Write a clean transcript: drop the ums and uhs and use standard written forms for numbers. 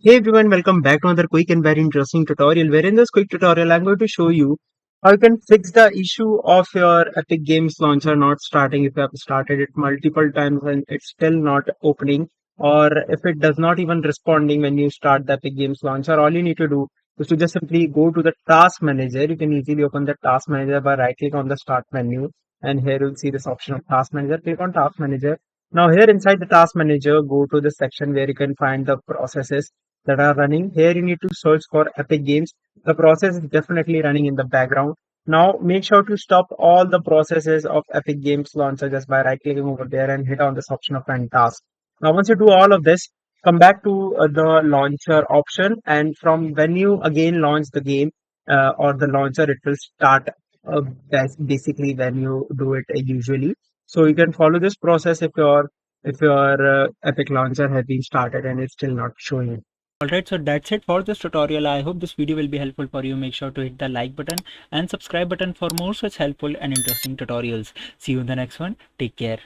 Hey everyone, welcome back to another quick and very interesting tutorial where in this quick tutorial I'm going to show you how you can fix the issue of your Epic Games launcher not starting if you have started it multiple times and it's still not opening, or if it does not even responding when you start the Epic Games launcher. All you need to do is to just simply go to the task manager. You can easily open the task manager by right click on the start menu, and here you'll see this option of task manager. Click on task manager. Now here inside the task manager, go to the section where you can find the processes that are running. Here you need to search for Epic Games. The process is definitely running in the background. Now make sure to stop all the processes of Epic Games launcher just by right clicking over there and hit on this option of run task. Now once you do all of this, come back to the launcher option, and from when you again launch the game or the launcher, it will start basically when you do it usually. So you can follow this process if your Epic launcher has been started and it's still not showing. Alright, so that's it for this tutorial. I hope this video will be helpful for you. Make sure to hit the like button and subscribe button for more such helpful and interesting tutorials. See you in the next one. Take care.